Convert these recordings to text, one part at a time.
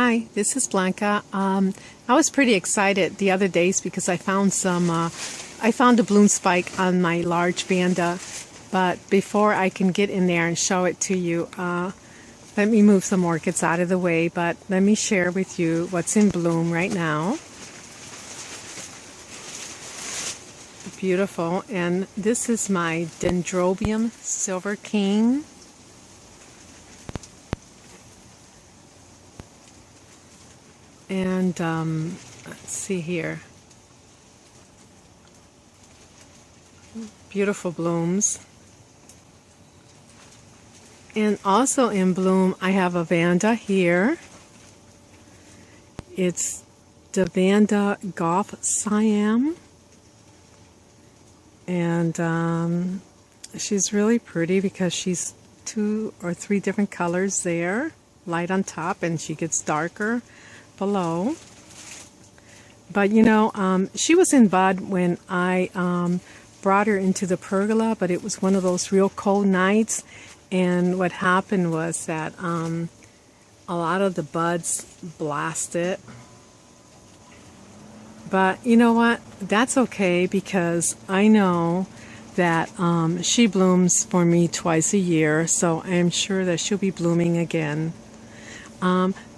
Hi, this is Blanca. I was pretty excited the other days because I found a bloom spike on my large Vanda. But before I can get in there and show it to you, let me move some orchids out of the way. But let me share with you what's in bloom right now. Beautiful. And this is my Dendrobium Silver King. And let's see here. Beautiful blooms. And also in bloom, I have a Vanda here. It's the Vanda Golf Siam. And she's really pretty because she's 2 or 3 different colors there. Light on top, and she gets darker below. But you know, she was in bud when I brought her into the pergola, but it was one of those real cold nights, and what happened was that a lot of the buds blasted. But you know what, that's okay, because I know that she blooms for me twice a year, so I'm sure that she'll be blooming again.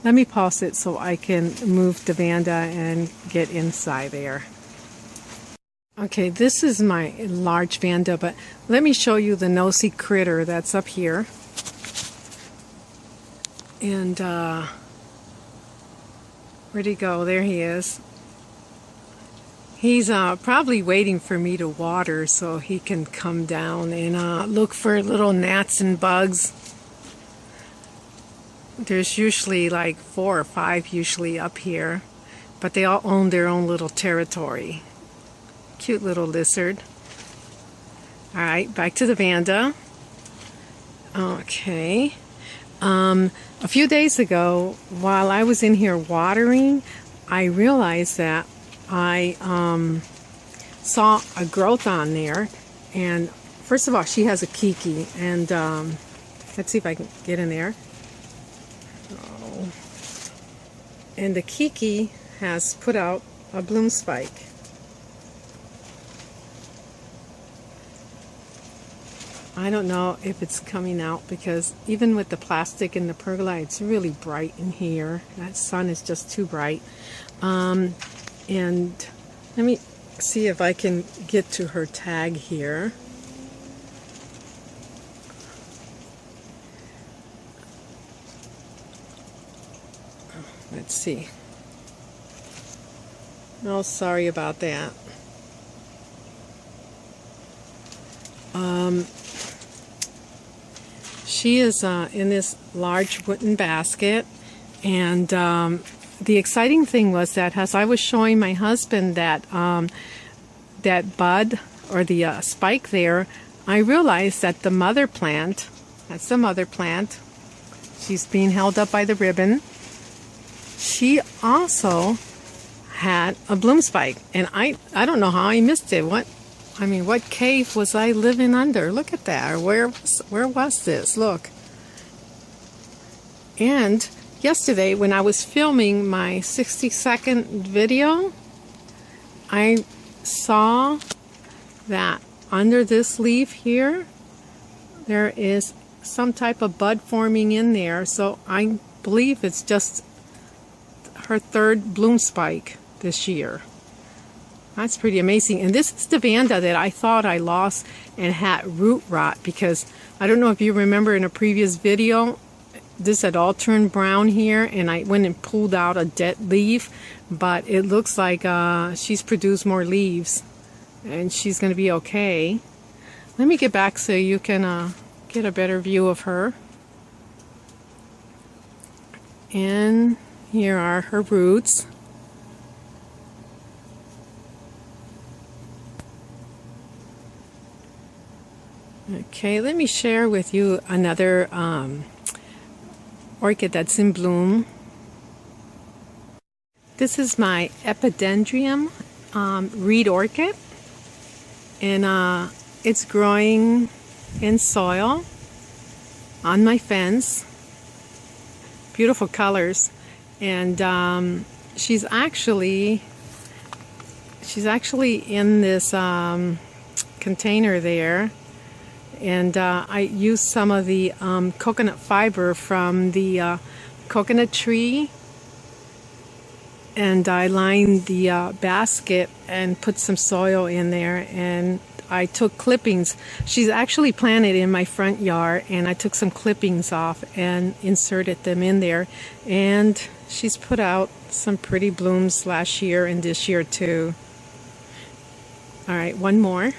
Let me pause it so I can move the Vanda and get inside there. Okay, this is my large Vanda, but let me show you the nosy critter that's up here. And where'd he go? There he is. He's probably waiting for me to water so he can come down and look for little gnats and bugs. There's usually like 4 or 5 usually up here, but they all own their own little territory. Cute little lizard. Alright, back to the Vanda. Okay. A few days ago, while I was in here watering, I realized that I saw a growth on there. And first of all, she has a kiki, and let's see if I can get in there. And the kiki has put out a bloom spike. I don't know if it's coming out, because even with the plastic in the pergola, it's really bright in here. That sun is just too bright. And let me see if I can get to her tag here. Let's see. Oh, sorry about that. She is in this large wooden basket, and the exciting thing was that as I was showing my husband that that bud or the spike there, I realized that the mother plant, that's the mother plant, she's being held up by the ribbon. She also had a bloom spike, and I don't know how I missed it. What cave was I living under? Look at that. Where was this? Look. And yesterday when I was filming my 60-second video, I saw that under this leaf here, there is some type of bud forming in there. So I believe it's just her 3rd bloom spike this year. That's pretty amazing. And this is the Vanda that I thought I lost and had root rot, because I don't know if you remember in a previous video, this had all turned brown here, and I went and pulled out a dead leaf, but it looks like she's produced more leaves and she's going to be okay. Let me get back so you can get a better view of her. And here are her roots. Okay, let me share with you another orchid that's in bloom. This is my Epidendrium reed orchid, and it's growing in soil on my fence. Beautiful colors. And she's actually in this container there, and I used some of the coconut fiber from the coconut tree, and I lined the basket and put some soil in there, and I took clippings. She's actually planted in my front yard, and I took some clippings off and inserted them in there, and she's put out some pretty blooms last year and this year too. All right, one more.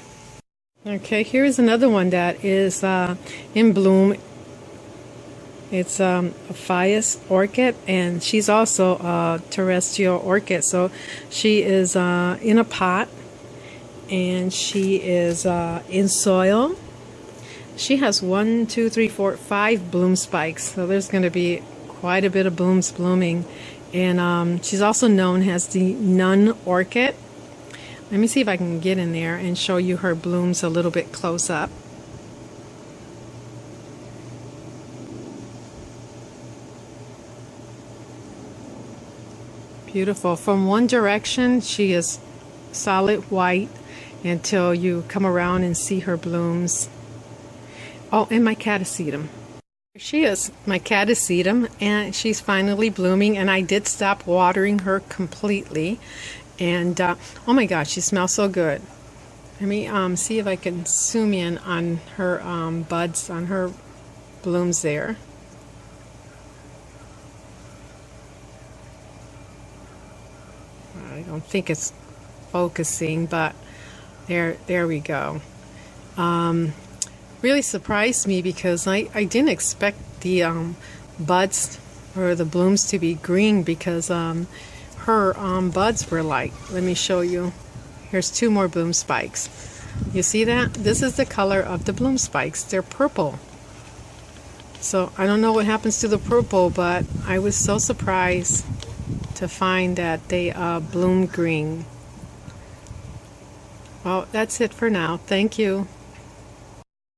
Okay, here's another one that is in bloom. It's a Phaeus orchid, and she's also a terrestrial orchid. So she is in a pot, and she is in soil. She has 1, 2, 3, 4, 5 bloom spikes. So there's going to be quite a bit of blooms blooming. And she's also known as the nun orchid. Let me see if I can get in there and show you her blooms a little bit close up. Beautiful. From one direction, she is solid white until you come around and see her blooms. Oh, and my catasetum. Here she is, my catasetum, and she's finally blooming, and I did stop watering her completely. And oh my gosh, she smells so good. Let me see if I can zoom in on her buds, on her blooms there. I don't think it's focusing, but there we go. Really surprised me because I didn't expect the buds or the blooms to be green, because her buds were light. Let me show you. Here's 2 more bloom spikes. You see that? This is the color of the bloom spikes. They're purple. So I don't know what happens to the purple, but I was so surprised to find that they bloom green. Well, that's it for now. Thank you.